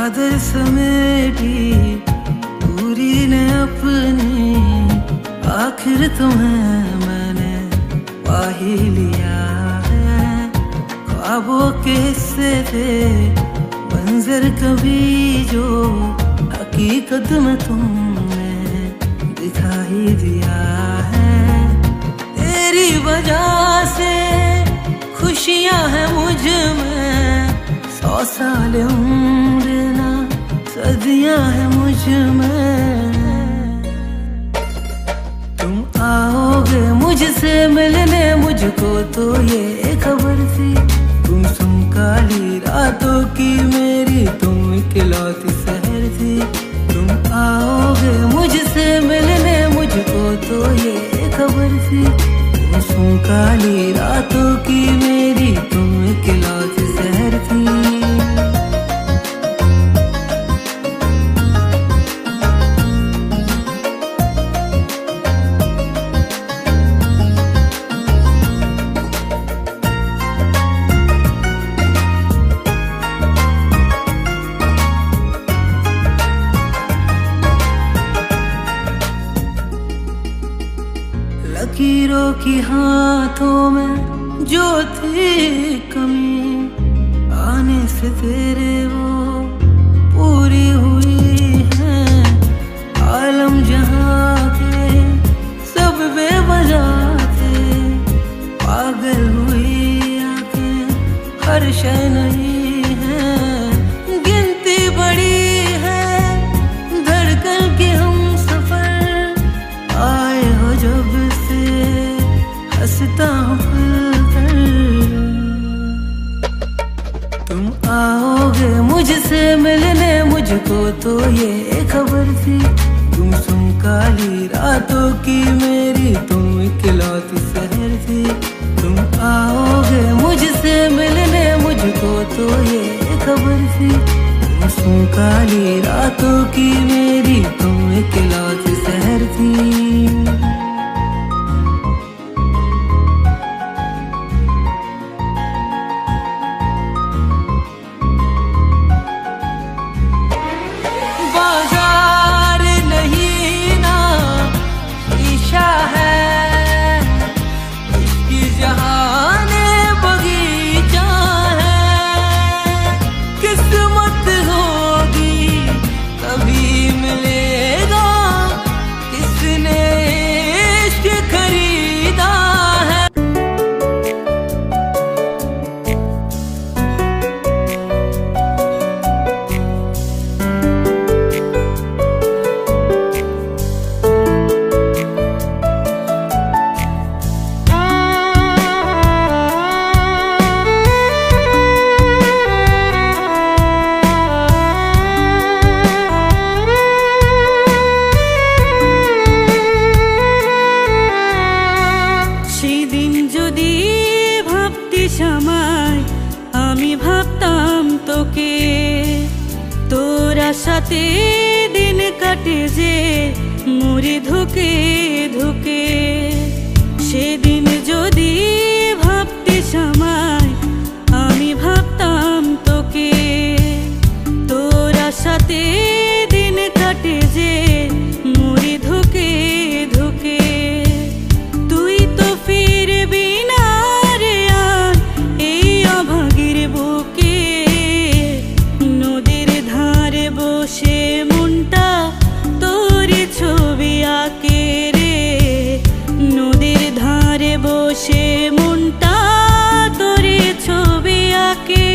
चादर समेटी पूरी ने अपनी, आखिर तुम्हें मैंने पा ही लिया है। ख्वाबों के हिस्से थे मंजर कभी जो, हकीकत में तुमने दिखा ही दिया है। तेरी वजह से खुशियां हैं मुझ में, 100 साल उम्र ना सदियां हैं मुझ में। तुम आओगे मुझसे मिलने, मुझको तो ये खबर थी। तुम काली रातों की मेरी, तुम इकलौती सहर थी। तुम आओगे मुझसे मिलने, मुझको तो ये खबर थी। तुम काली रातों की मेरी, तुम इकलौती सहर थी। लकीरों की हाथों में जो थी कमी, आने से तेरे वो पूरी हुई है। आलम जहां के सब बेवजह थे, पागल हुई आंखें हर शय नहीं है। गिनती बड़ी है धड़कन की हम सफर, आए हो जब हंसता हूँ खुलकर। तुम आओगे मुझसे मिलने, मुझको तो ये खबर थी। तुम काली रातों की मेरी, तुम इकलौती सहर थी। तुम आओगे मुझसे मिलने, मुझको तो ये खबर थी। तुम काली रातों की मेरी, तुम इकलौती सहर थी। আমি ভাবতাম তোকে, তোর আশাতে দিন কাটে যে মরে ধুকে ধুকে। সেদিন যদি ভাবতে আমায়, আমি ভাবতাম তোকে, তোর আশাতে দিন কাটে যে মরে ধুকে ধুকে। তুই তো ফিরবি না রে আর এই অভাগীর বুকে। নদীর ধারে বসে মনটা তোর ছবি আঁকে রে, নদীর ধারে বসে মনটা তোর ছবি আঁকে।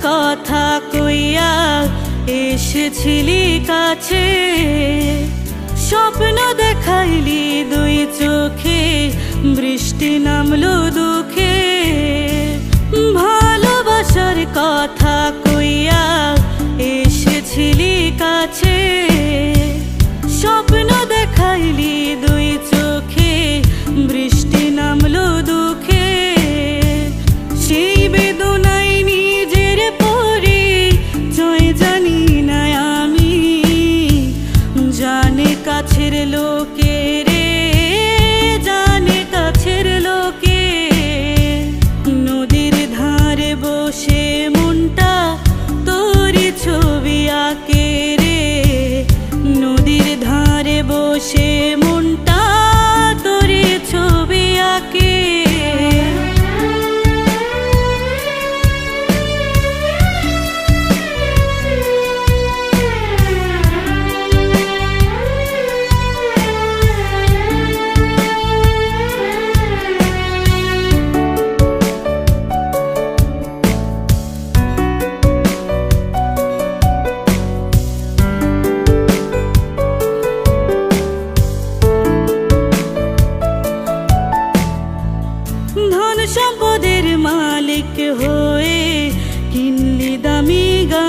কথা কইয়া এসেছিলি কাছে, স্বপ্ন দেখাইলি দুই চোখে, বৃষ্টি নামলো দুঃখে। ভালোবাসার কথা কইয়া সম্পদের মালিক হয়ে কিনলি দামি গান।